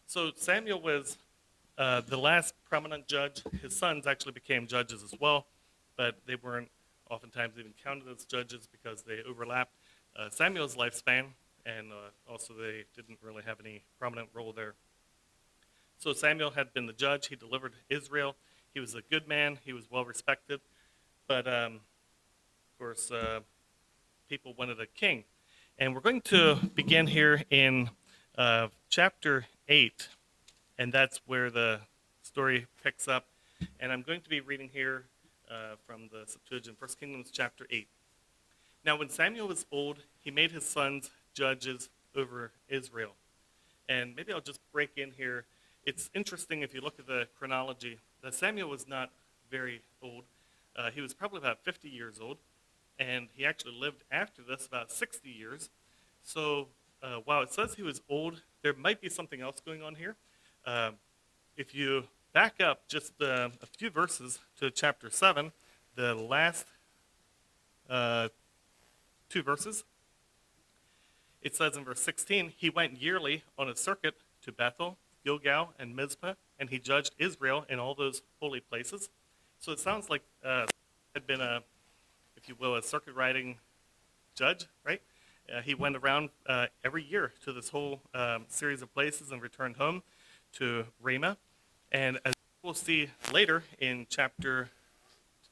So Samuel was the last prominent judge. His sons actually became judges as well, but they weren't oftentimes even counted as judges because they overlapped Samuel's lifespan, and also they didn't really have any prominent role there. So Samuel had been the judge. He delivered Israel. He was a good man. He was well respected, but of course, people wanted a king. And we're going to begin here in chapter 8, and that's where the story picks up. And I'm going to be reading here from the Septuagint, 1 Kings chapter 8. Now, when Samuel was old, he made his sons judges over Israel. And maybe I'll just break in here. It's interesting if you look at the chronology that Samuel was not very old. He was probably about 50 years old, and he actually lived after this about 60 years. So while it says he was old, there might be something else going on here. If you back up just a few verses to chapter 7, the last two verses, it says in verse 16, he went yearly on a circuit to Bethel, Gilgal, and Mizpah, and he judged Israel in all those holy places. So it sounds like had been if you will, a circuit riding judge, right? He went around every year to this whole series of places and returned home to Ramah. And as we'll see later in chapter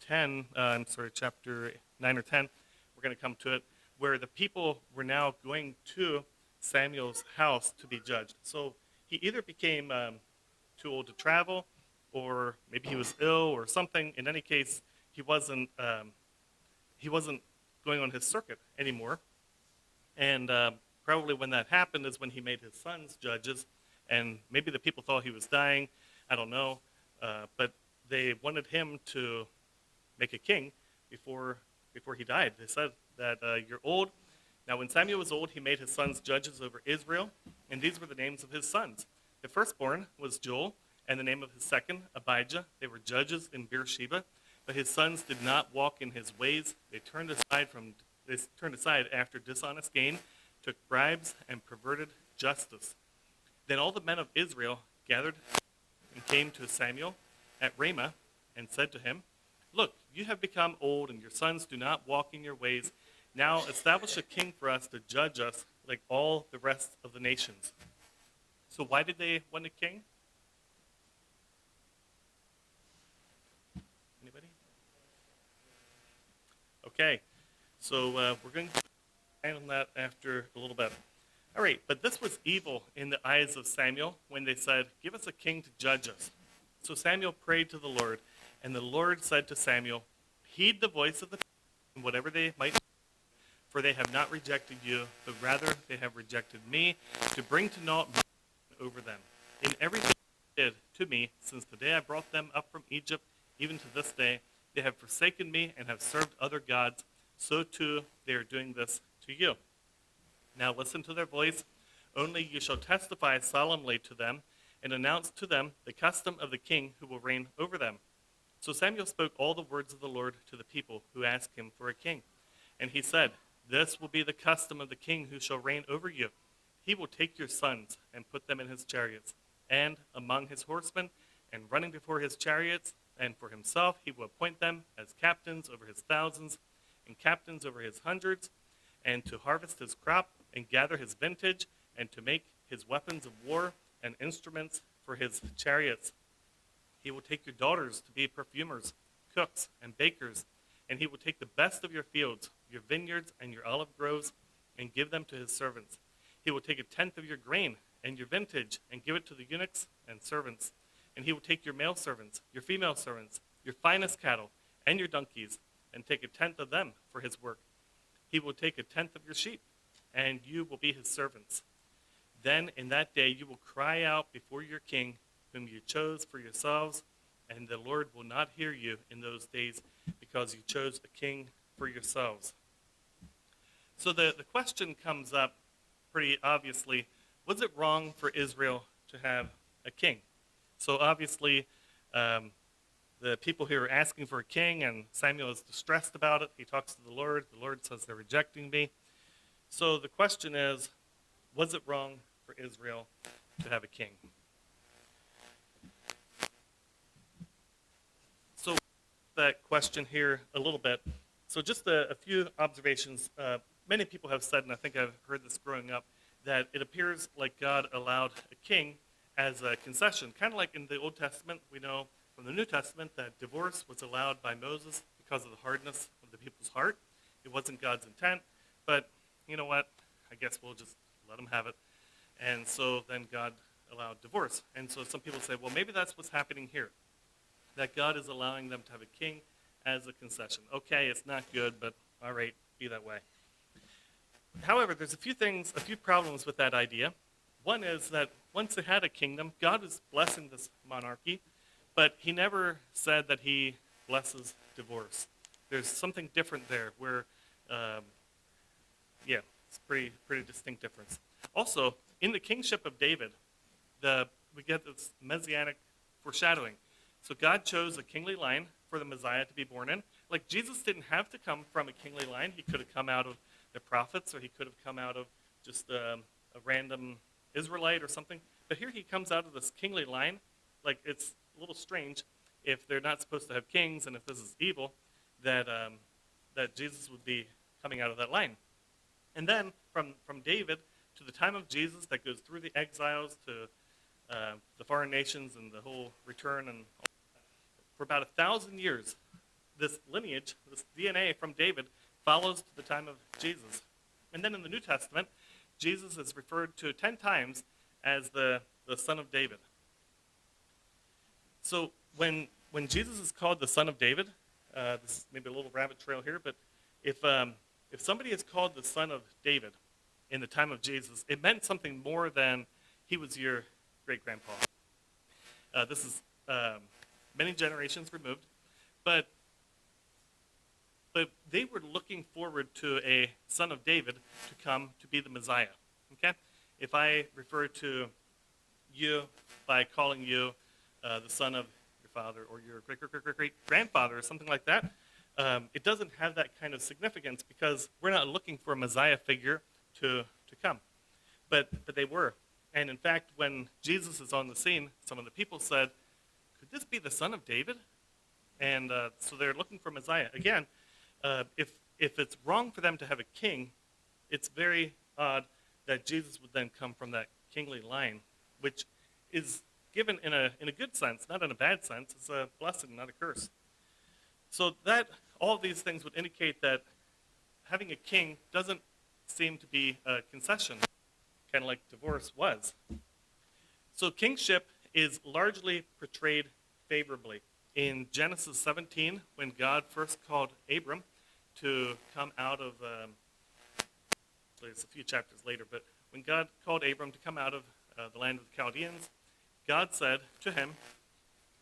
9 or 10, we're going to come to it, where the people were now going to Samuel's house to be judged. So he either became too old to travel, or maybe he was ill or something. In any case, he wasn't going on his circuit anymore. And probably when that happened is when he made his sons judges. And maybe the people thought he was dying. I don't know. But they wanted him to make a king before he died. They said that you're old. Now, when Samuel was old, he made his sons judges over Israel. And these were the names of his sons. The firstborn was Joel, and the name of his second, Abijah. They were judges in Beersheba. But his sons did not walk in his ways. They turned aside after dishonest gain, took bribes, and perverted justice. Then all the men of Israel gathered and came to Samuel at Ramah and said to him, "Look, you have become old, and your sons do not walk in your ways. Now establish a king for us to judge us like all the rest of the nations." So why did they want a king? Anybody? Okay, so we're going to handle that after a little bit. All right, but this was evil in the eyes of Samuel when they said, "Give us a king to judge us." So Samuel prayed to the Lord, and the Lord said to Samuel, "Heed the voice of the people, and whatever they might do, for they have not rejected you, but rather they have rejected me, to bring to naught my judgment over them. In everything they did to me, since the day I brought them up from Egypt, even to this day, they have forsaken me and have served other gods. So too they are doing this to you. Now listen to their voice. Only you shall testify solemnly to them and announce to them the custom of the king who will reign over them." So Samuel spoke all the words of the Lord to the people who asked him for a king. And he said, "This will be the custom of the king who shall reign over you. He will take your sons and put them in his chariots, and among his horsemen, and running before his chariots, and for himself he will appoint them as captains over his thousands and captains over his hundreds, and to harvest his crop and gather his vintage, and to make his weapons of war and instruments for his chariots. He will take your daughters to be perfumers, cooks, and bakers, and he will take the best of your fields, your vineyards, and your olive groves, and give them to his servants. He will take a tenth of your grain and your vintage, and give it to the eunuchs and servants. And he will take your male servants, your female servants, your finest cattle, and your donkeys, and take a tenth of them for his work. He will take a tenth of your sheep, and you will be his servants. Then in that day you will cry out before your king, whom you chose for yourselves, and the Lord will not hear you in those days, because you chose a king for yourselves." So the question comes up pretty obviously, was it wrong for Israel to have a king? So obviously, the people here are asking for a king, and Samuel is distressed about it. He talks to the Lord. The Lord says, "They're rejecting me." So the question is, was it wrong for Israel to have a king? that question here a little bit. So just a few observations. Many people have said, and I think I've heard this growing up, that it appears like God allowed a king as a concession. Kind of like in the Old Testament, we know from the New Testament that divorce was allowed by Moses because of the hardness of the people's heart. It wasn't God's intent, but you know what? I guess we'll just let them have it. And so then God allowed divorce. And so some people say, well, maybe that's what's happening here, that God is allowing them to have a king as a concession. Okay, it's not good, but all right, be that way. However, there's a few problems with that idea. One is that once they had a kingdom, God was blessing this monarchy, but he never said that he blesses divorce. There's something different there where, it's pretty distinct difference. Also, in the kingship of David, we get this messianic foreshadowing. So God chose a kingly line for the Messiah to be born in. Like Jesus didn't have to come from a kingly line. He could have come out of the prophets, or he could have come out of just a random Israelite or something. But here he comes out of this kingly line. Like, it's a little strange if they're not supposed to have kings, and if this is evil, that Jesus would be coming out of that line. And then from David to the time of Jesus, that goes through the exiles to the foreign nations and the whole return, and for about 1,000 years, this lineage, this DNA from David, follows to the time of Jesus. And then in the New Testament, Jesus is referred to 10 times as the son of David. So when Jesus is called the son of David, this is maybe a little rabbit trail here, but if somebody is called the son of David in the time of Jesus, it meant something more than he was your great-grandpa. This is many generations removed, but they were looking forward to a son of David to come to be the Messiah. Okay? If I refer to you by calling you the son of your father or your great-great-great-great-grandfather or something like that, it doesn't have that kind of significance because we're not looking for a Messiah figure to come. But they were. And in fact, when Jesus is on the scene, some of the people said, could this be the son of David? And so they're looking for Messiah. Again, if it's wrong for them to have a king, it's very odd that Jesus would then come from that kingly line, which is given in a good sense, not in a bad sense. It's a blessing, not a curse. So that all of these things would indicate that having a king doesn't seem to be a concession, kind of like divorce was. So kingship is largely portrayed favorably. In Genesis 17, when God first called Abram to come out of, it's a few chapters later, but when God called Abram to come out of the land of the Chaldeans, God said to him,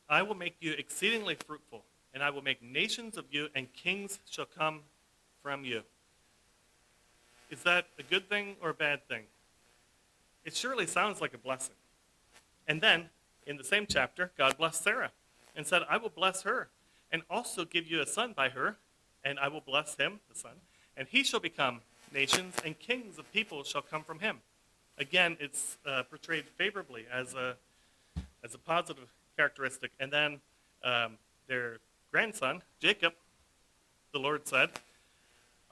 I will make you exceedingly fruitful, and I will make nations of you, and kings shall come from you. Is that a good thing or a bad thing? It surely sounds like a blessing. And then, in the same chapter, God blessed Sarah and said, I will bless her, and also give you a son by her, and I will bless him, the son, and he shall become nations, and kings of people shall come from him. Again, it's portrayed favorably as a positive characteristic. And then their grandson, Jacob, the Lord said,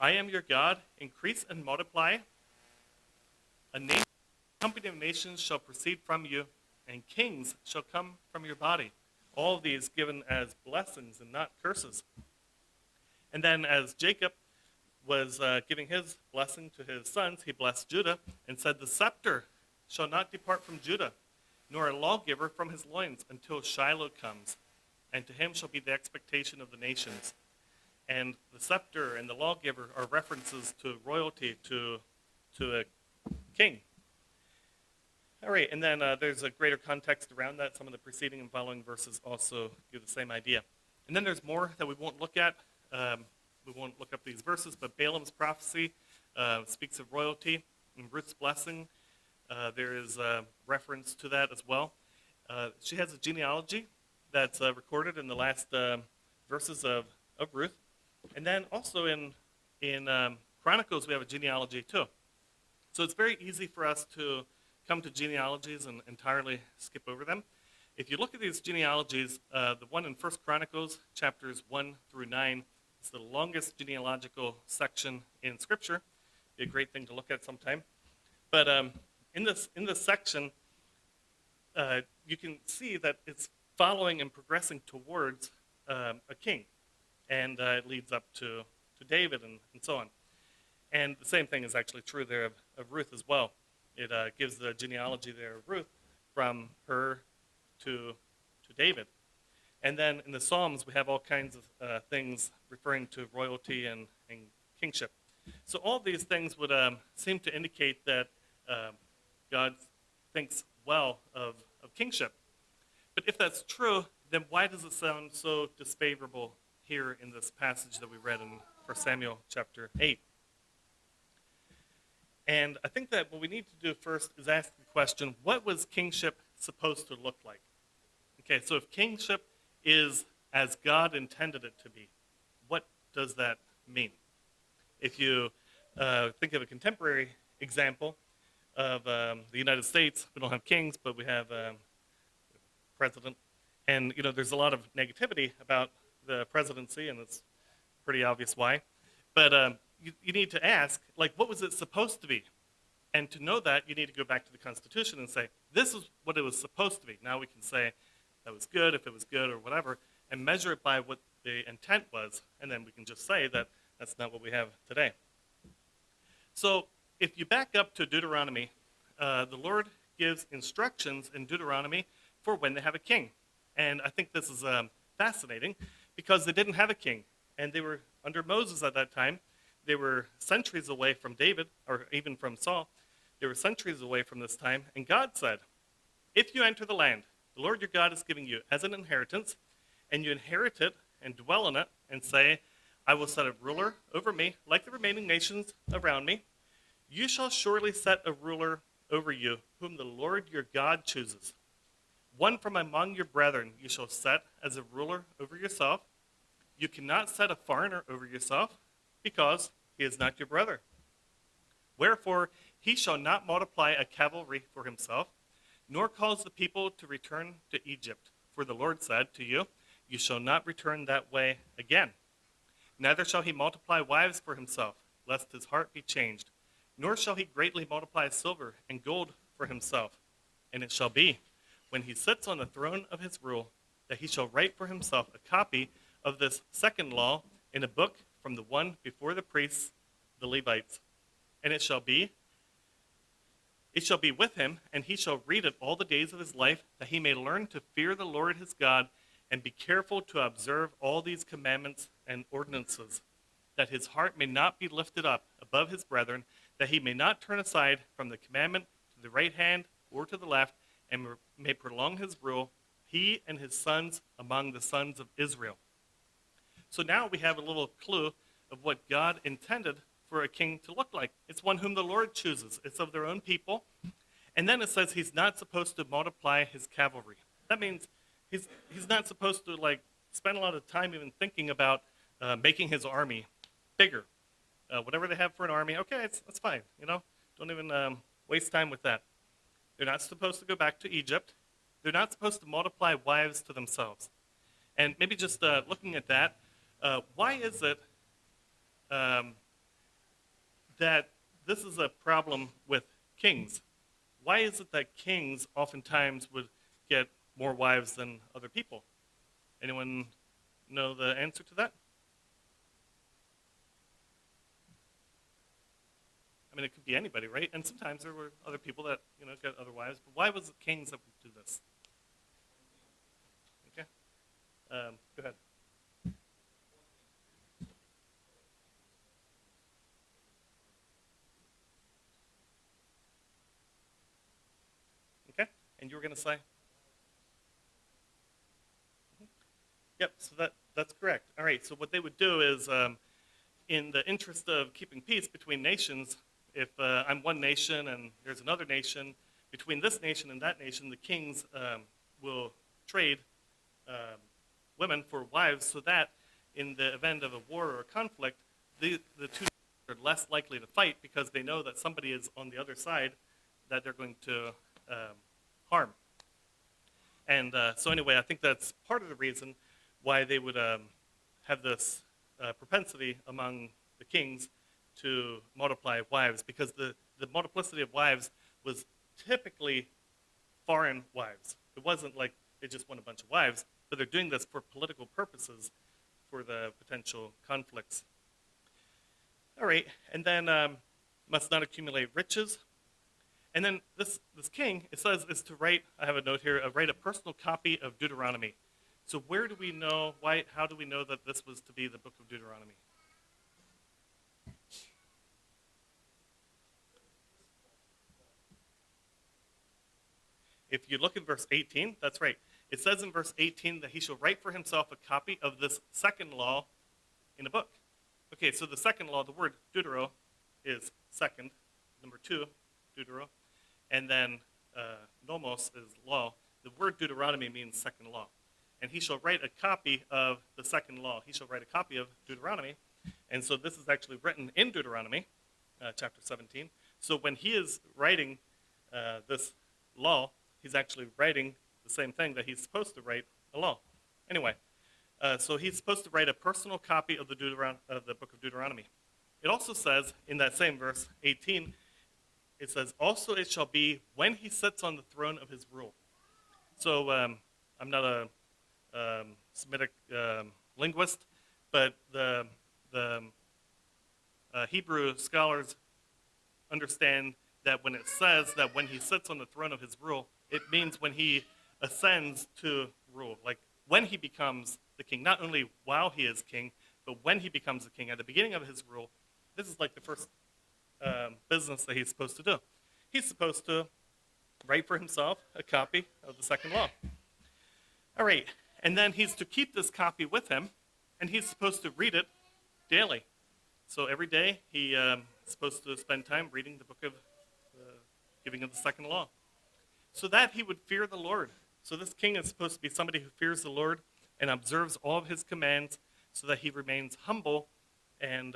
I am your God, increase and multiply. A company of nations shall proceed from you, and kings shall come from your body. All of these given as blessings and not curses. And then as Jacob was giving his blessing to his sons, he blessed Judah and said, the scepter shall not depart from Judah, nor a lawgiver from his loins until Shiloh comes, and to him shall be the expectation of the nations. And the scepter and the lawgiver are references to royalty, to a king. All right, and then there's a greater context around that. Some of the preceding and following verses also give the same idea. And then there's more that we won't look at. We won't look up these verses, but Balaam's prophecy speaks of royalty. In Ruth's blessing, there is a reference to that as well. She has a genealogy that's recorded in the last verses of Ruth. And then also in Chronicles, we have a genealogy too. So it's very easy for us to come to genealogies and entirely skip over them. If you look at these genealogies, the one in First Chronicles, chapters 1 through 9, is the longest genealogical section in Scripture. Be a great thing to look at sometime. But in this section, you can see that it's following and progressing towards a king, and it leads up to David and so on. And the same thing is actually true there of Ruth as well. It gives the genealogy there of Ruth from her to David. And then in the Psalms, we have all kinds of things referring to royalty and kingship. So all these things would seem to indicate that God thinks well of kingship. But if that's true, then why does it sound so disfavorable here in this passage that we read in 1 Samuel chapter 8? And I think that what we need to do first is ask the question, what was kingship supposed to look like? Okay, so if kingship is as God intended it to be, what does that mean? If you think of a contemporary example of the United States, we don't have kings, but we have president. And, there's a lot of negativity about the presidency, and it's pretty obvious why. But you need to ask, what was it supposed to be? And to know that, you need to go back to the Constitution and say, this is what it was supposed to be. Now we can say that was good, if it was good or whatever, and measure it by what the intent was, and then we can just say that that's not what we have today. So if you back up to Deuteronomy, the Lord gives instructions in Deuteronomy for when they have a king. And I think this is fascinating because they didn't have a king, and they were under Moses at that time. They were centuries away from David, or even from Saul. They were centuries away from this time, and God said, if you enter the land the Lord your God is giving you as an inheritance, and you inherit it and dwell in it, and say, I will set a ruler over me, like the remaining nations around me, you shall surely set a ruler over you, whom the Lord your God chooses. One from among your brethren you shall set as a ruler over yourself. You cannot set a foreigner over yourself, because he is not your brother. Wherefore he shall not multiply a cavalry for himself, nor cause the people to return to Egypt. For the Lord said to you, you shall not return that way again. Neither shall he multiply wives for himself, lest his heart be changed. Nor shall he greatly multiply silver and gold for himself. And it shall be, when he sits on the throne of his rule, that he shall write for himself a copy of this second law in a book from the one before the priests, the Levites. And it shall be with him, and he shall read it all the days of his life, that he may learn to fear the Lord his God, and be careful to observe all these commandments and ordinances, that his heart may not be lifted up above his brethren, that he may not turn aside from the commandment to the right hand or to the left, and may prolong his rule, he and his sons among the sons of Israel. So now we have a little clue of what God intended for a king to look like. It's one whom the Lord chooses. It's of their own people. And then it says he's not supposed to multiply his cavalry. That means he's not supposed to spend a lot of time even thinking about making his army bigger. Whatever they have for an army, okay, that's fine. Don't even waste time with that. They're not supposed to go back to Egypt. They're not supposed to multiply wives to themselves. And maybe just looking at that, why is it that this is a problem with kings? Why is it that kings oftentimes would get more wives than other people? Anyone know the answer to that? I mean, it could be anybody, right? And sometimes there were other people that, got other wives. But why was it kings that would do this? Okay. Go ahead. Okay. And you were going to say? Yep, so that's correct. All right, so what they would do is, in the interest of keeping peace between nations, if I'm one nation and there's another nation, between this nation and that nation, the kings will trade women for wives, so that in the event of a war or a conflict, the two are less likely to fight because they know that somebody is on the other side that they're going to harm. And And so anyway, I think that's part of the reason why they would have this propensity among the kings to multiply wives, because the multiplicity of wives was typically foreign wives. It wasn't like they just want a bunch of wives, but they're doing this for political purposes, for the potential conflicts. All right, and then must not accumulate riches. And then this king, it says, is to write, I have a note here, write a personal copy of Deuteronomy. So where do we know, how do we know that this was to be the book of Deuteronomy? If you look in verse 18, that's right. It says in verse 18 that he shall write for himself a copy of this second law in a book. Okay, so the second law, the word deutero, is second. Number 2, deutero. And then nomos is law. The word Deuteronomy means second law. And he shall write a copy of the second law. He shall write a copy of Deuteronomy. And so this is actually written in Deuteronomy, chapter 17. So when he is writing this law, he's actually writing the same thing that he's supposed to write, a law. Anyway, so he's supposed to write a personal copy of the book of Deuteronomy. It also says in that same verse 18, it says, also it shall be when he sits on the throne of his rule. So I'm not a Semitic linguist, but the Hebrew scholars understand that when it says that when he sits on the throne of his rule, it means when he ascends to rule, like when he becomes the king, not only while he is king, but when he becomes the king. At the beginning of his rule, this is like the first business that he's supposed to do. He's supposed to write for himself a copy of the second law. All right, and then he's to keep this copy with him, and he's supposed to read it daily. So every day he is supposed to spend time reading the book of giving of the second law, so that he would fear the Lord. So this king is supposed to be somebody who fears the Lord and observes all of his commands, so that he remains humble and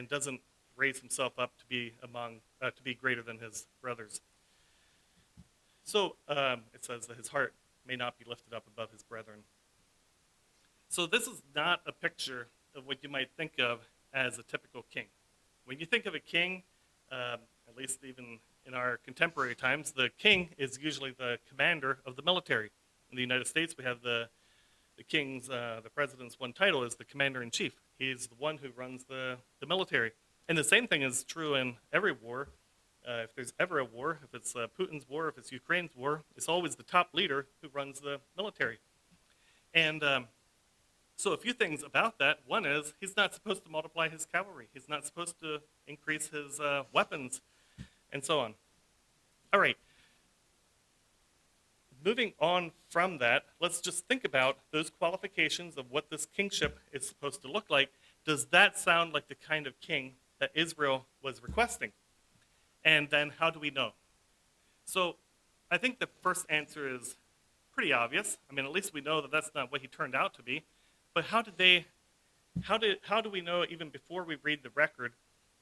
doesn't raise himself up to be greater than his brothers. So it says that his heart may not be lifted up above his brethren. So this is not a picture of what you might think of as a typical king. When you think of a king, at least even in our contemporary times, the king is usually the commander of the military. In the United States, we have the president's one title is the commander-in-chief. He's the one who runs the military. And the same thing is true in every war. If there's ever a war, if it's Putin's war, if it's Ukraine's war, it's always the top leader who runs the military. And so a few things about that. One is he's not supposed to multiply his cavalry. He's not supposed to increase his weapons, and so on. All right. Moving on from that, let's just think about those qualifications of what this kingship is supposed to look like. Does that sound like the kind of king that Israel was requesting? And then how do we know? So I think the first answer is pretty obvious. I mean, at least we know that that's not what he turned out to be. But how do we know, even before we read the record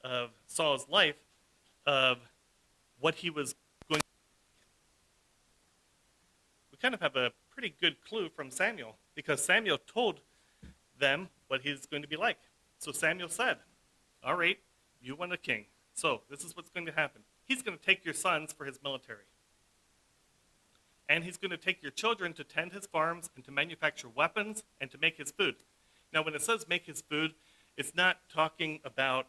of Saul's life, of what he was going to be? We kind of have a pretty good clue from Samuel, because Samuel told them what he's going to be like. So Samuel said, all right, you want a king. So this is what's going to happen. He's going to take your sons for his military. And he's going to take your children to tend his farms and to manufacture weapons and to make his food. Now, when it says make his food, it's not talking about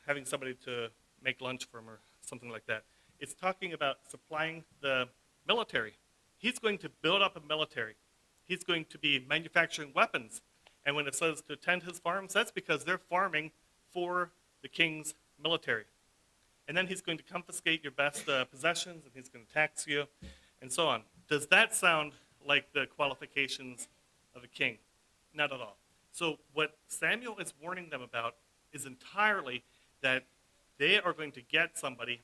having somebody to make lunch for him or something like that. It's talking about supplying the military. He's going to build up a military. He's going to be manufacturing weapons. And when it says to tend his farms, that's because they're farming for the king's military. And then he's going to confiscate your best possessions, and he's going to tax you, and so on. Does that sound like the qualifications of a king? Not at all. So what Samuel is warning them about is entirely that they are going to get somebody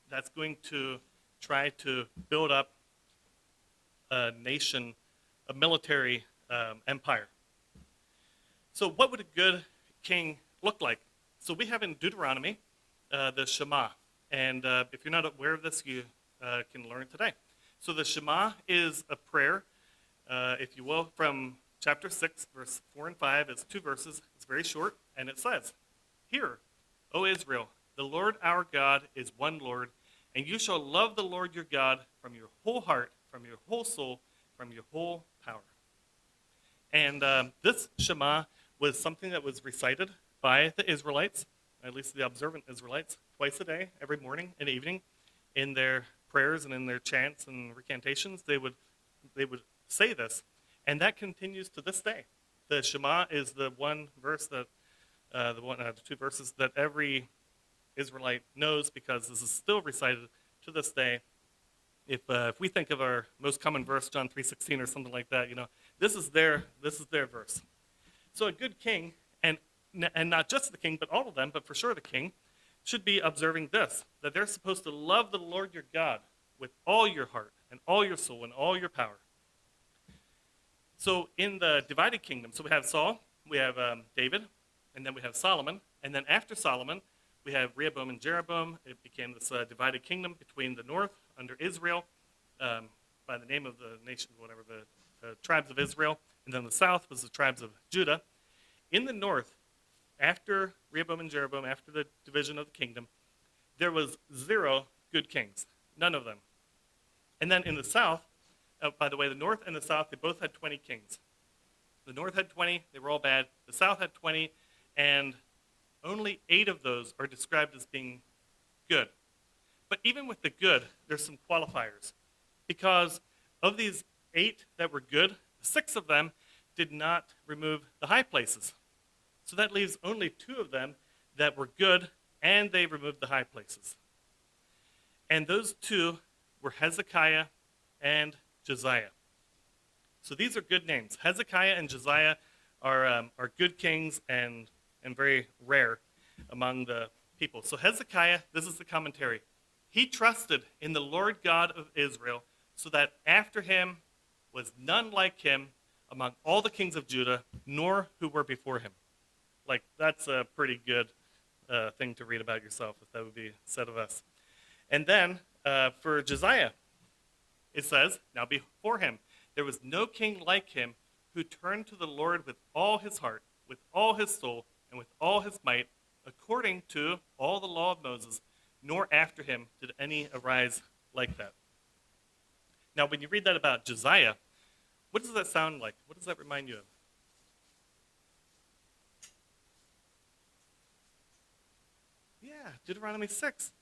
that's going to try to build up a nation, a military empire. So what would a good king look like? So we have in Deuteronomy the Shema. And if you're not aware of this, you can learn today. So the Shema is a prayer, if you will, from chapter 6, verse 4 and 5. It's 2 verses. It's very short, and it says, "Hear, O Israel, the Lord our God is one Lord, and you shall love the Lord your God from your whole heart, from your whole soul, from your whole power." And this Shema was something that was recited by the Israelites, at least the observant Israelites, twice a day, every morning and evening, in their prayers and in their chants and recantations. They would say this, and that continues to this day. The Shema is the one verse that the 2 verses that every Israelite knows, because this is still recited to this day. If we think of our most common verse, John 3:16 or something like that, this is their verse. So a good king, and not just the king, but all of them, but for sure the king, should be observing this, that they're supposed to love the Lord your God with all your heart and all your soul and all your power. So in the divided kingdom, so we have Saul, we have David, and then we have Solomon, and then after Solomon, we have Rehoboam and Jeroboam. It became this divided kingdom between the north under Israel, by the name of the nation, whatever, the tribes of Israel, and then the south was the tribes of Judah. In the north, after Rehoboam and Jeroboam, after the division of the kingdom, there was 0 good kings, none of them. And then in the south, by the way, the north and the south, they both had 20 kings. The north had 20, they were all bad. The south had 20, and only 8 of those are described as being good. But even with the good, there's some qualifiers. Because of these 8 that were good, 6 of them did not remove the high places. So that leaves only 2 of them that were good, and they removed the high places. And those 2 were Hezekiah and Josiah. So these are good names. Hezekiah and Josiah are good kings and very rare among the people. So Hezekiah, this is the commentary. He trusted in the Lord God of Israel, so that after him was none like him among all the kings of Judah, nor who were before him. Like, that's a pretty good thing to read about yourself, if that would be said of us. And then for Josiah, it says, "Now before him there was no king like him, who turned to the Lord with all his heart, with all his soul, and with all his might, according to all the law of Moses, nor after him did any arise like that." Now, when you read that about Josiah, what does that sound like? What does that remind you of? Yeah, Deuteronomy 6,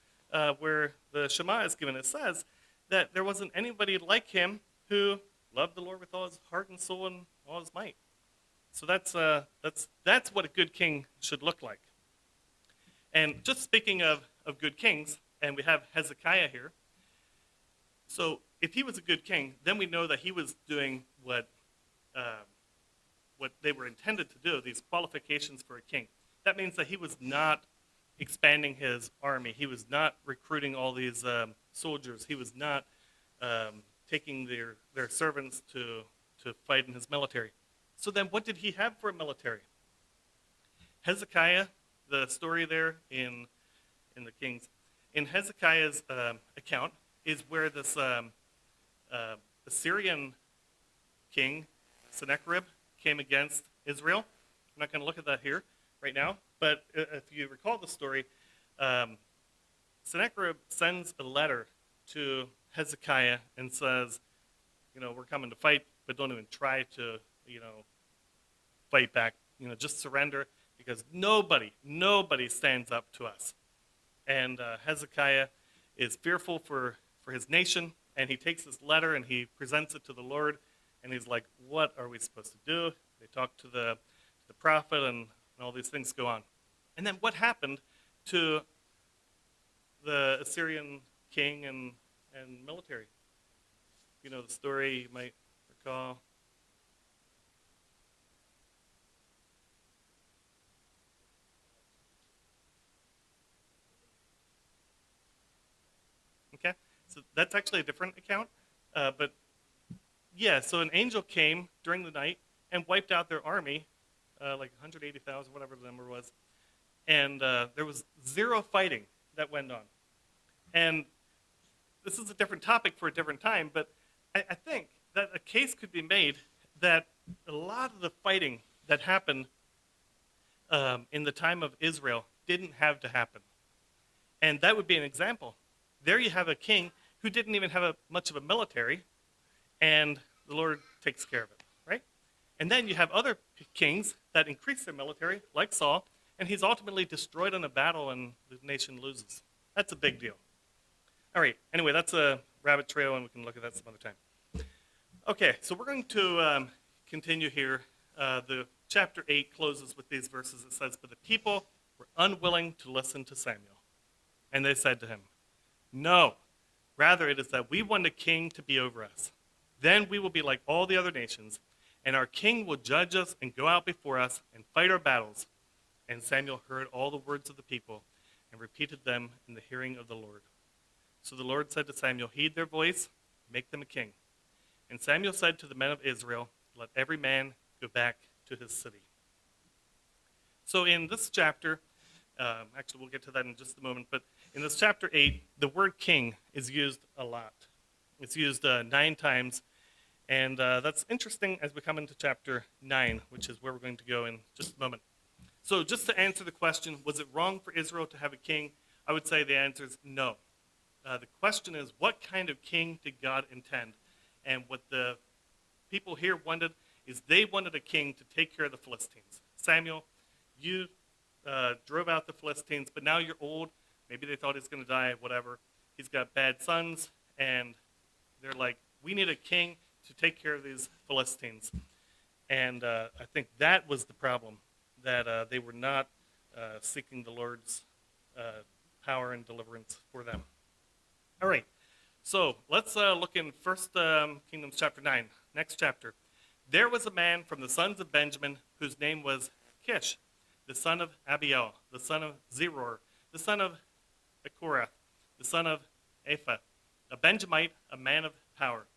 where the Shema is given. It says that there wasn't anybody like him who loved the Lord with all his heart and soul and all his might. So that's what a good king should look like. And just speaking of good kings, and we have Hezekiah here. So if he was a good king, then we know that he was doing what they were intended to do, these qualifications for a king. That means that he was not expanding his army. He was not recruiting all these soldiers. He was not taking their servants to fight in his military. So then what did he have for a military? Hezekiah, the story there in the Kings, in Hezekiah's account is where this Assyrian king, Sennacherib, came against Israel. I'm not going to look at that here right now, but if you recall the story, Sennacherib sends a letter to Hezekiah and says, we're coming to fight, but don't even try to, fight back. Just surrender, because nobody stands up to us. And Hezekiah is fearful for his nation, and he takes this letter and he presents it to the Lord, and he's like, what are we supposed to do? They talk to the prophet, and all these things go on. And then what happened to the Assyrian king and military? The story, you might recall. Okay, so that's actually a different account. But yeah, so an angel came during the night and wiped out their army, like 180,000, whatever the number was. And there was 0 fighting that went on. And this is a different topic for a different time, but I think that a case could be made that a lot of the fighting that happened in the time of Israel didn't have to happen. And that would be an example. There you have a king who didn't even have much of a military, and the Lord takes care of it, right? And then you have other kings that increase their military, like Saul, and he's ultimately destroyed in a battle and the nation loses. That's a big deal. All right, anyway, that's a rabbit trail, and we can look at that some other time. Okay, so we're going to continue here. The chapter 8 closes with these verses. It says, "But the people were unwilling to listen to Samuel. And they said to him, 'No, rather it is that we want a king to be over us. Then we will be like all the other nations, and our king will judge us and go out before us and fight our battles.' And Samuel heard all the words of the people and repeated them in the hearing of the Lord. So the Lord said to Samuel, 'Heed their voice, make them a king.' And Samuel said to the men of Israel, 'Let every man go back to his city.'" So in this chapter, actually we'll get to that in just a moment, but in this chapter 8, the word king is used a lot. It's used 9 times, and that's interesting as we come into chapter 9, which is where we're going to go in just a moment. So just to answer the question, was it wrong for Israel to have a king? I would say the answer is no. The question is, what kind of king did God intend? And what the people here wanted is they wanted a king to take care of the Philistines. Samuel, you drove out the Philistines, but now you're old. Maybe they thought he's going to die, whatever. He's got bad sons, and they're like, we need a king to take care of these Philistines. And I think that was the problem, that they were not seeking the Lord's power and deliverance for them. All right, so let's look in 1 Kings chapter 9, next chapter. "There was a man from the sons of Benjamin whose name was Kish, the son of Abiel, the son of Zeror, the son of Bechorath, the son of Apha, a Benjamite, a man of power.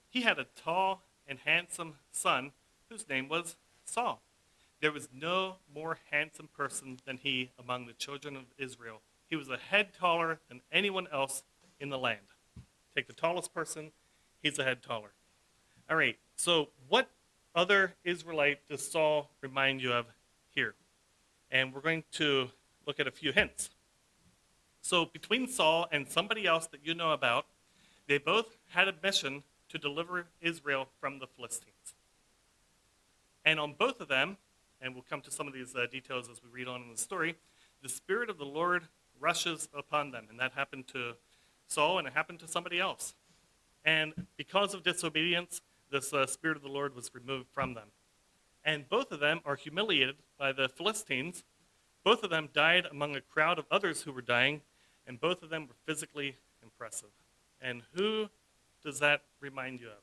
He had a tall and handsome son whose name was Saul. There was no more handsome person than he among the children of Israel. He was a head taller than anyone else in the land." Take the tallest person, he's a head taller. All right, so what other Israelite does Saul remind you of here? And we're going to look at a few hints. So between Saul and somebody else that you know about, they both had a mission to deliver Israel from the Philistines. And on both of them, and we'll come to some of these details as we read on in the story, the Spirit of the Lord rushes upon them. And that happened to Saul, and it happened to somebody else. And because of disobedience, this Spirit of the Lord was removed from them. And both of them are humiliated by the Philistines. Both of them died among a crowd of others who were dying, and both of them were physically impressive. And who does that remind you of?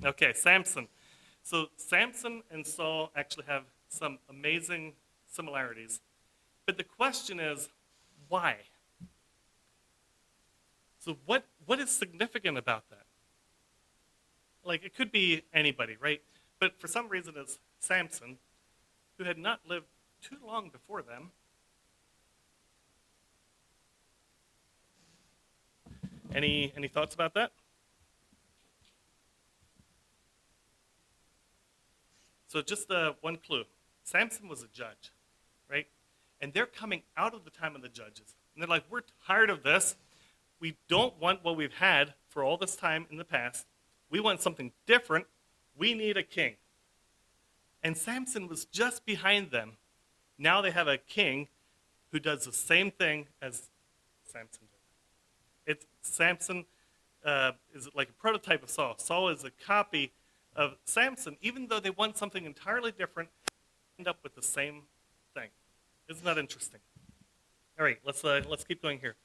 Okay, Samson. So Samson and Saul actually have some amazing similarities. But the question is, why? So what is significant about that? Like, it could be anybody, right? But for some reason it's Samson, who had not lived too long before them. Any thoughts about that? So just one clue. Samson was a judge, right? And they're coming out of the time of the judges. And they're like, we're tired of this. We don't want what we've had for all this time in the past. We want something different. We need a king. And Samson was just behind them. Now they have a king who does the same thing as Samson did. Samson is like a prototype of Saul. Saul is a copy of Samson, even though they want something entirely different, end up with the same thing. Isn't that interesting? All right, let's keep going here.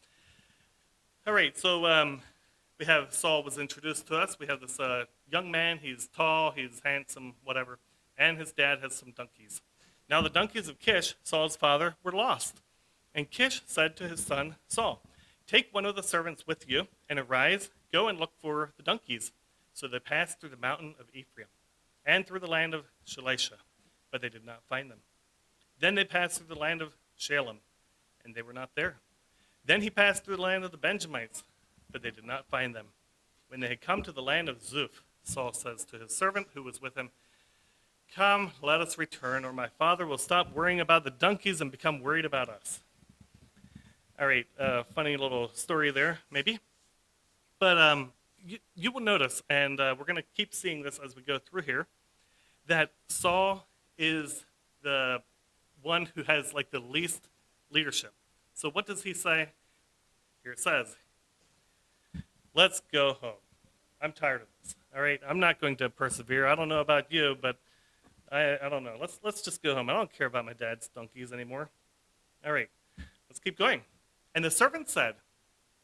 All right, so we have Saul was introduced to us. We have this young man. He's tall, he's handsome, whatever, and his dad has some donkeys. Now the donkeys of Kish, Saul's father, were lost. And Kish said to his son Saul, "Take one of the servants with you, and arise, go and look for the donkeys." So they passed through the mountain of Ephraim, and through the land of Shalisha, but they did not find them. Then they passed through the land of Shalem, and they were not there. Then he passed through the land of the Benjamites, but they did not find them. When they had come to the land of Zuph, Saul says to his servant who was with him, "Come, let us return, or my father will stop worrying about the donkeys and become worried about us." All right, funny little story there, maybe. But you will notice, and we're going to keep seeing this as we go through here, that Saul is the one who has like the least leadership. So what does he say? Here it says, "Let's go home. I'm tired of this. All right, I'm not going to persevere. I don't know about you, but I don't know. Let's just go home. I don't care about my dad's donkeys anymore. All right, let's keep going." And the servant said,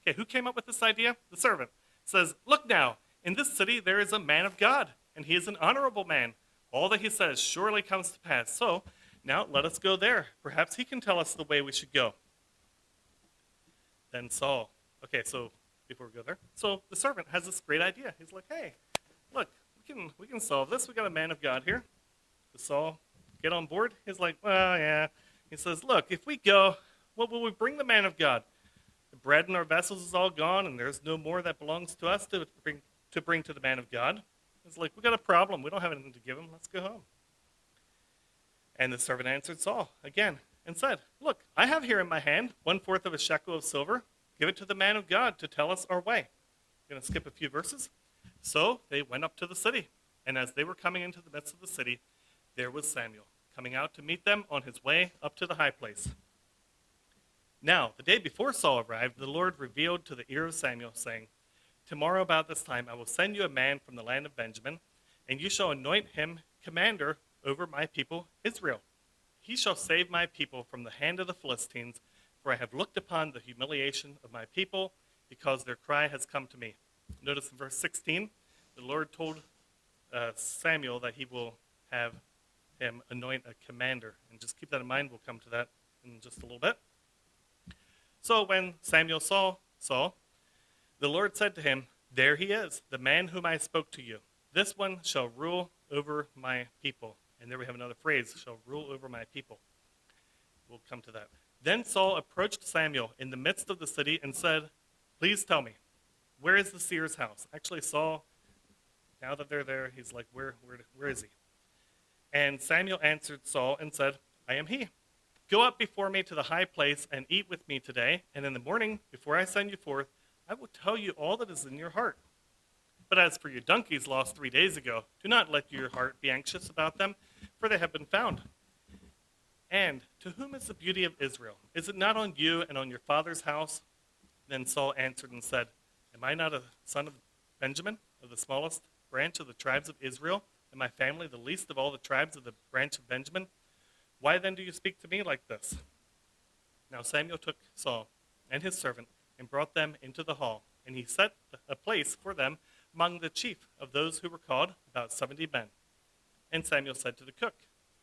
okay, who came up with this idea? The servant says, "Look now, in this city there is a man of God, and he is an honorable man. All that he says surely comes to pass. So now let us go there. Perhaps he can tell us the way we should go." Then Saul, okay, so before we go there, so the servant has this great idea. He's like, "Hey, look, we can solve this. We got a man of God here." Does Saul get on board? He's like, "Well, yeah." He says, "Look, if we go, what will we bring the man of God? The bread in our vessels is all gone, and there's no more that belongs to us to bring to the man of God." It's like, "We got a problem. We don't have anything to give him. Let's go home." And the servant answered Saul again and said, "Look, I have here in my hand 1/4 of a shekel of silver. Give it to the man of God to tell us our way." I'm going to skip a few verses. So they went up to the city, and as they were coming into the midst of the city, there was Samuel coming out to meet them on his way up to the high place. Now, the day before Saul arrived, the Lord revealed to the ear of Samuel, saying, "Tomorrow about this time I will send you a man from the land of Benjamin, and you shall anoint him commander over my people Israel. He shall save my people from the hand of the Philistines, for I have looked upon the humiliation of my people, because their cry has come to me." Notice in verse 16, the Lord told Samuel that he will have him anoint a commander. And just keep that in mind. We'll come to that in just a little bit. So when Samuel saw Saul, the Lord said to him, "There he is, the man whom I spoke to you. This one shall rule over my people." And there we have another phrase, "shall rule over my people." We'll come to that. Then Saul approached Samuel in the midst of the city and said, "Please tell me, where is the seer's house?" Actually, Saul, now that they're there, he's like, where is he? And Samuel answered Saul and said, "I am he. Go up before me to the high place and eat with me today, and in the morning, before I send you forth, I will tell you all that is in your heart. But as for your donkeys lost 3 days ago, do not let your heart be anxious about them, for they have been found. And to whom is the beauty of Israel? Is it not on you and on your father's house?" Then Saul answered and said, "Am I not a son of Benjamin, of the smallest branch of the tribes of Israel, and my family the least of all the tribes of the branch of Benjamin? Why then do you speak to me like this?" Now Samuel took Saul and his servant and brought them into the hall, and he set a place for them among the chief of those who were called, about 70 men. And Samuel said to the cook,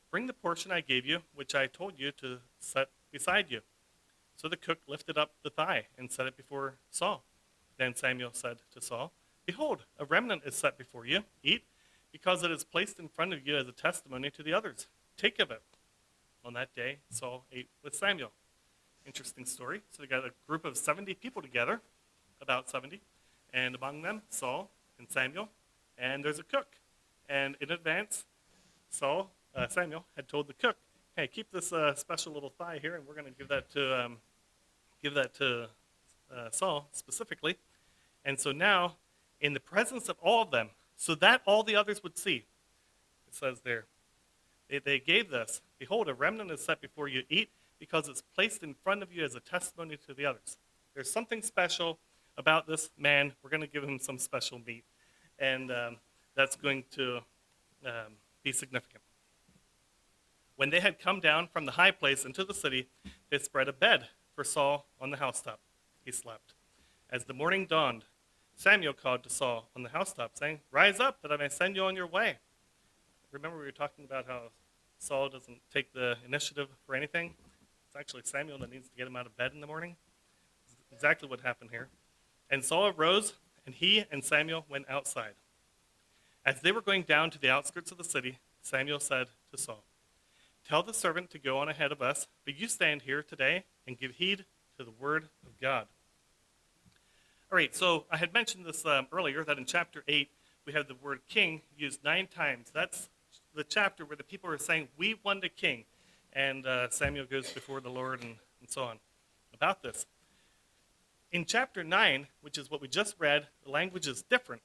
"Bring the portion I gave you, which I told you to set beside you." So the cook lifted up the thigh and set it before Saul. Then Samuel said to Saul, "Behold, a remnant is set before you. Eat, because it is placed in front of you as a testimony to the others. Take of it." On that day, Saul ate with Samuel. Interesting story. So they got a group of 70 people together, about 70, and among them, Saul and Samuel, and there's a cook. And in advance, Samuel had told the cook, "Hey, keep this special little thigh here, and we're going to give that to Saul specifically." And so now, in the presence of all of them, so that all the others would see, it says there, they gave this, "Behold, a remnant is set before you. Eat, because it's placed in front of you as a testimony to the others." There's something special about this man. We're going to give him some special meat, and that's going to be significant. When they had come down from the high place into the city, they spread a bed for Saul on the housetop. He slept. As the morning dawned, Samuel called to Saul on the housetop, saying, "Rise up, that I may send you on your way." Remember we were talking about how Saul doesn't take the initiative for anything? It's actually Samuel that needs to get him out of bed in the morning. It's exactly what happened here. And Saul arose, and he and Samuel went outside. As they were going down to the outskirts of the city, Samuel said to Saul, "Tell the servant to go on ahead of us, but you stand here today and give heed to the word of God." All right, so I had mentioned this earlier, that in chapter 8, we have the word king used 9 times. That's the chapter where the people are saying, we want a king. And Samuel goes before the Lord and so on about this. In chapter 9, which is what we just read, the language is different.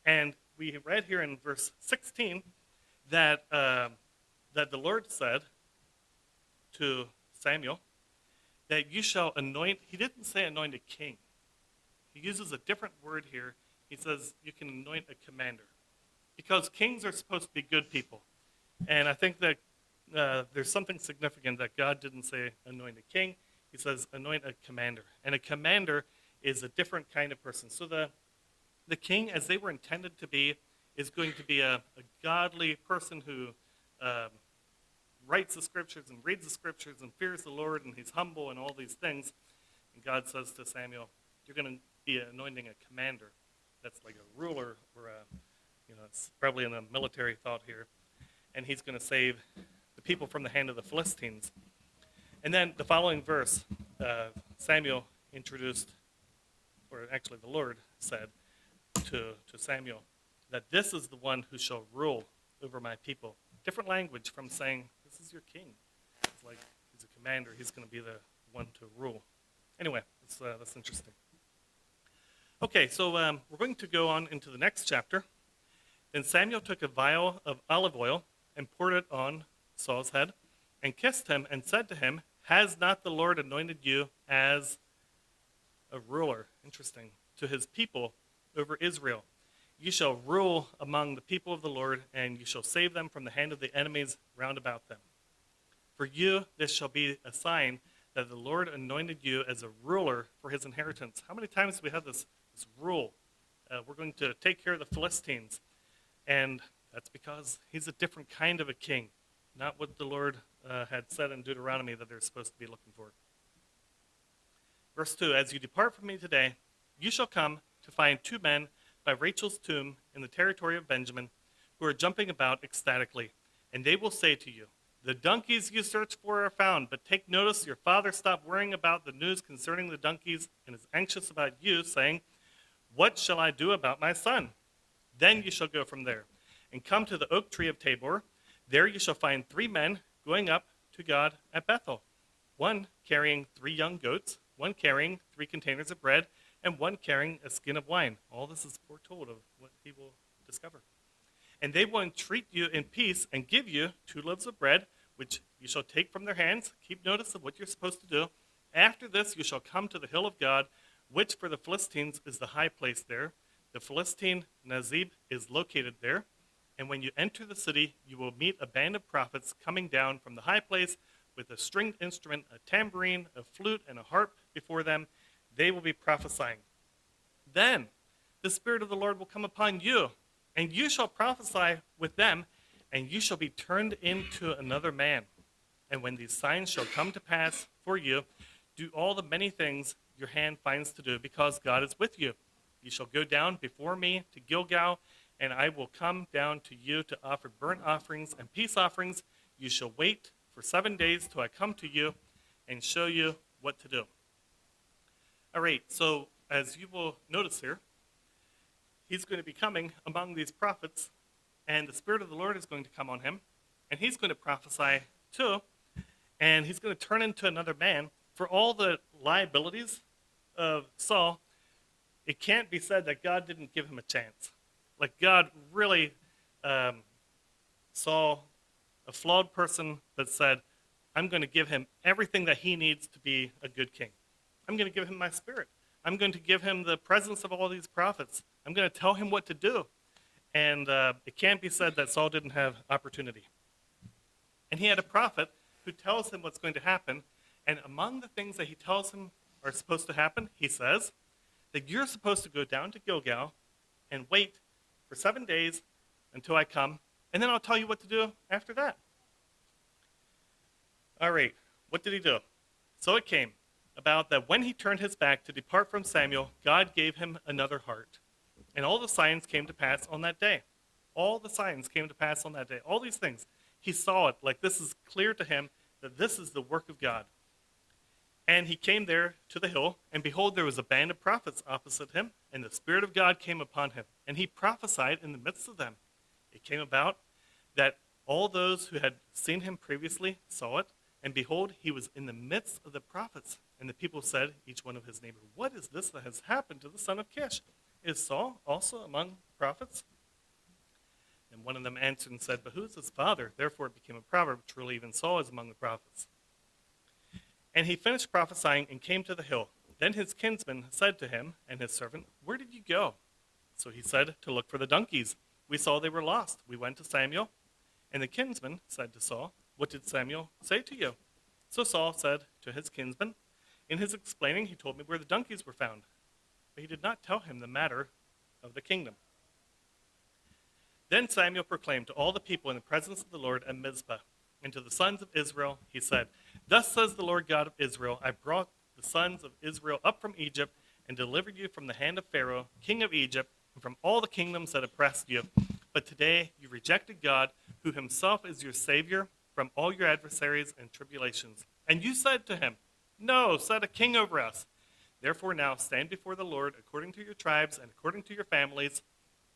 And we read here in verse 16 that, that the Lord said to Samuel that you shall anoint, he didn't say anoint a king. He uses a different word here. He says you can anoint a commander. Because kings are supposed to be good people. And I think that there's something significant that God didn't say anoint a king. He says anoint a commander. And a commander is a different kind of person. So the king, as they were intended to be, is going to be a godly person who writes the scriptures and reads the scriptures and fears the Lord, and he's humble and all these things. And God says to Samuel, you're going to be anointing a commander. That's like a ruler, or it's probably in a military thought here. And he's going to save the people from the hand of the Philistines. And then the following verse, Samuel introduced, or actually the Lord said to Samuel, that this is the one who shall rule over my people. Different language from saying, this is your king. It's like he's a commander. He's going to be the one to rule. Anyway, that's interesting. Okay, so we're going to go on into the next chapter. Then Samuel took a vial of olive oil and poured it on Saul's head and kissed him and said to him, has not the Lord anointed you as a ruler, interesting, to his people over Israel? You shall rule among the people of the Lord, and you shall save them from the hand of the enemies round about them. For you this shall be a sign that the Lord anointed you as a ruler for his inheritance. How many times do we have this rule? We're going to take care of the Philistines. And that's because he's a different kind of a king, not what the Lord had said in Deuteronomy that they're supposed to be looking for. Verse 2, as you depart from me today, you shall come to find 2 men by Rachel's tomb in the territory of Benjamin, who are jumping about ecstatically. And they will say to you, the donkeys you search for are found, but take notice your father stopped worrying about the news concerning the donkeys and is anxious about you, saying, what shall I do about my son? Then you shall go from there and come to the oak tree of Tabor. There you shall find 3 men going up to God at Bethel, one carrying 3 young goats, one carrying 3 containers of bread, and one carrying a skin of wine. All this is foretold of what he will discover. And they will entreat you in peace and give you 2 loaves of bread, which you shall take from their hands. Keep notice of what you're supposed to do. After this you shall come to the hill of God, which for the Philistines is the high place there. The Philistine Nazib is located there. And when you enter the city, you will meet a band of prophets coming down from the high place with a stringed instrument, a tambourine, a flute, and a harp before them. They will be prophesying. Then the Spirit of the Lord will come upon you, and you shall prophesy with them, and you shall be turned into another man. And when these signs shall come to pass for you, do all the many things your hand finds to do, because God is with you. You shall go down before me to Gilgal, and I will come down to you to offer burnt offerings and peace offerings. You shall wait for 7 days till I come to you and show you what to do. All right, so as you will notice here, he's going to be coming among these prophets, and the Spirit of the Lord is going to come on him, and he's going to prophesy too, and he's going to turn into another man. For all the liabilities of Saul, it can't be said that God didn't give him a chance. Like God really saw a flawed person, but said, I'm going to give him everything that he needs to be a good king. I'm going to give him my Spirit. I'm going to give him the presence of all these prophets. I'm going to tell him what to do. And it can't be said that Saul didn't have opportunity. And he had a prophet who tells him what's going to happen. And among the things that he tells him are supposed to happen, he says that you're supposed to go down to Gilgal and wait for 7 days until I come, and then I'll tell you what to do after that. All right, what did he do? So it came about that when he turned his back to depart from Samuel, God gave him another heart. And all the signs came to pass on that day. All the signs came to pass on that day. All these things. He saw it like this is clear to him that this is the work of God. And he came there to the hill, and behold, there was a band of prophets opposite him, and the Spirit of God came upon him, and he prophesied in the midst of them. It came about that all those who had seen him previously saw it, and behold, he was in the midst of the prophets. And the people said, each one of his neighbor, what is this that has happened to the son of Kish? Is Saul also among the prophets? And one of them answered and said, but who is his father? Therefore it became a proverb, truly even Saul is among the prophets. And he finished prophesying and came to the hill. Then his kinsman said to him and his servant, where did you go? So he said, to look for the donkeys. We saw they were lost. We went to Samuel. And the kinsman said to Saul, what did Samuel say to you? So Saul said to his kinsman, in his explaining, he told me where the donkeys were found. But he did not tell him the matter of the kingdom. Then Samuel proclaimed to all the people in the presence of the Lord at Mizpah, and to the sons of Israel, he said, thus says the Lord God of Israel, I brought the sons of Israel up from Egypt and delivered you from the hand of Pharaoh, king of Egypt, and from all the kingdoms that oppressed you. But today you rejected God, who himself is your Savior from all your adversaries and tribulations. And you said to him, no, set a king over us. Therefore now stand before the Lord according to your tribes and according to your families.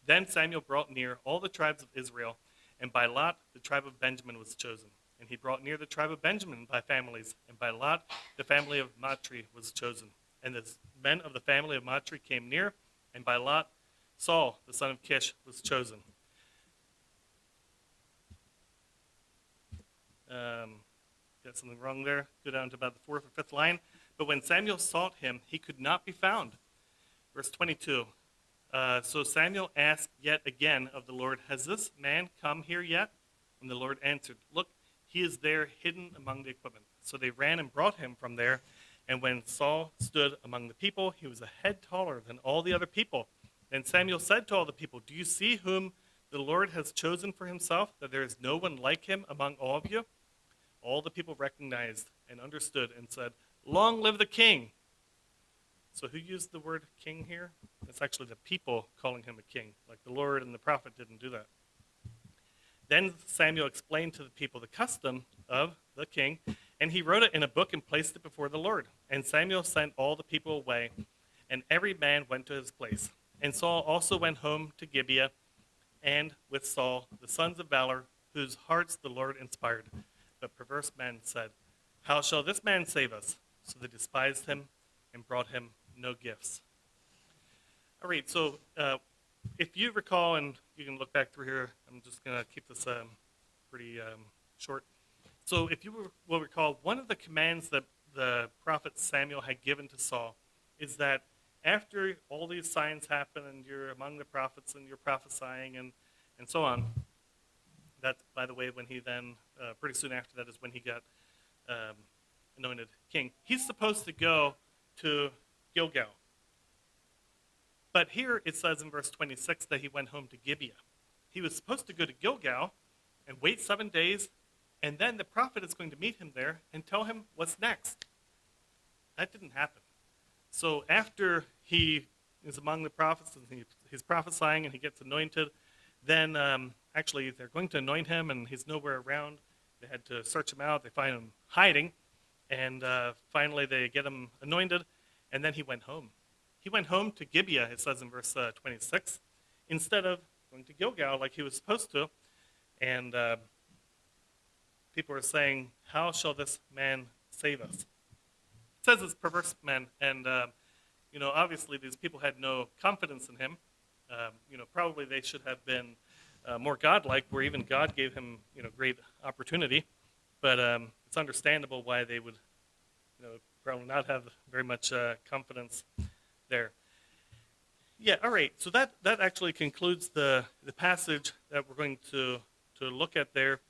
Then Samuel brought near all the tribes of Israel, and by lot the tribe of Benjamin was chosen. And he brought near the tribe of Benjamin by families, and by lot the family of Matri was chosen. And the men of the family of Matri came near, and by lot Saul, the son of Kish, was chosen. Got something wrong there. Go down to about the fourth or fifth line. But when Samuel sought him, he could not be found. Verse 22. So Samuel asked yet again of the Lord, has this man come here yet? And the Lord answered, look, he is there hidden among the equipment. So they ran and brought him from there. And when Saul stood among the people, he was a head taller than all the other people. Then Samuel said to all the people, do you see whom the Lord has chosen for himself, that there is no one like him among all of you? All the people recognized and understood and said, long live the king. So who used the word king here? It's actually the people calling him a king, like the Lord and the prophet didn't do that. Then Samuel explained to the people the custom of the king, and he wrote it in a book and placed it before the Lord. And Samuel sent all the people away, and every man went to his place. And Saul also went home to Gibeah, and with Saul the sons of valor, whose hearts the Lord inspired. But perverse men said, how shall this man save us? So they despised him and brought him no gifts. All right, so if you recall, and you can look back through here, I'm just going to keep this pretty short. So if you will recall, one of the commands that the prophet Samuel had given to Saul is that after all these signs happen and you're among the prophets and you're prophesying and so on, that's, by the way, when he then, pretty soon after that is when he got anointed king. He's supposed to go to Gilgal. But here it says in verse 26 that he went home to Gibeah. He was supposed to go to Gilgal and wait 7 days, and then the prophet is going to meet him there and tell him what's next. That didn't happen. So after he is among the prophets and he's prophesying and he gets anointed, then actually they're going to anoint him and he's nowhere around. They had to search him out. They find him hiding, and finally they get him anointed, and then he went home. He went home to Gibeah, it says in verse 26, instead of going to Gilgal like he was supposed to. And people are saying, how shall this man save us? It says it's perverse men, and obviously these people had no confidence in him. Probably they should have been more godlike, where even God gave him, great opportunity. But it's understandable why they would, probably not have very much confidence there. Yeah, all right. So that actually concludes the passage that we're going to look at there.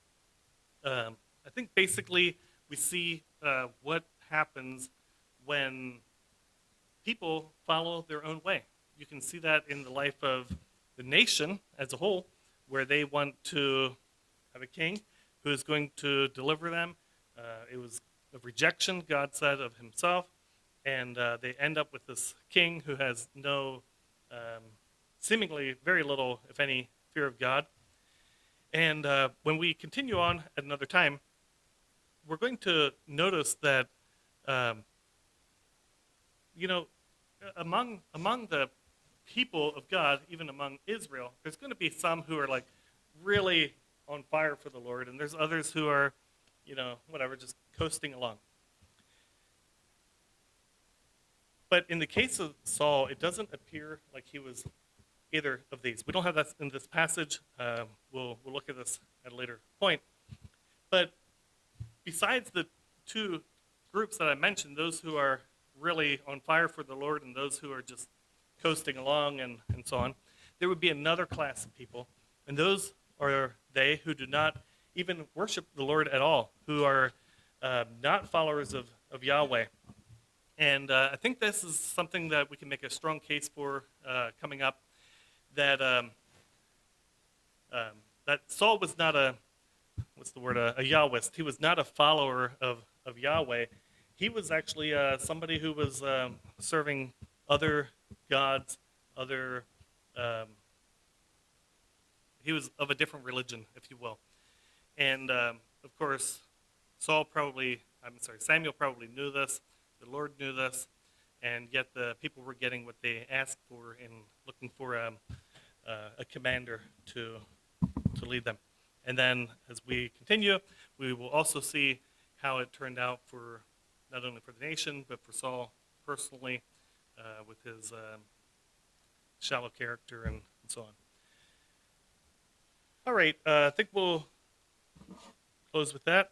I think basically we see what happens when people follow their own way. You can see that in the life of the nation as a whole, where they want to have a king who is going to deliver them. It was a rejection, God said, of himself, and they end up with this king who has no, seemingly very little, if any, fear of God. And when we continue on at another time, we're going to notice that you know, among the people of God, even among Israel, there's going to be some who are like really on fire for the Lord, and there's others who are, whatever, just coasting along. But in the case of Saul, it doesn't appear like he was either of these. We don't have that in this passage. We'll look at this at a later point. But besides the two groups that I mentioned, those who are really on fire for the Lord and those who are just coasting along and so on, there would be another class of people, and those are they who do not even worship the Lord at all, who are not followers of Yahweh. And I think this is something that we can make a strong case for coming up, that that Saul was not a Yahwist. He was not a follower of Yahweh. He was actually somebody who was serving other gods, he was of a different religion, if you will. And of course, Samuel probably knew this. The Lord knew this, and yet the people were getting what they asked for in looking for a commander to lead them. And then as we continue, we will also see how it turned out for not only for the nation, but for Saul personally, with his shallow character and so on. All right, I think we'll close with that.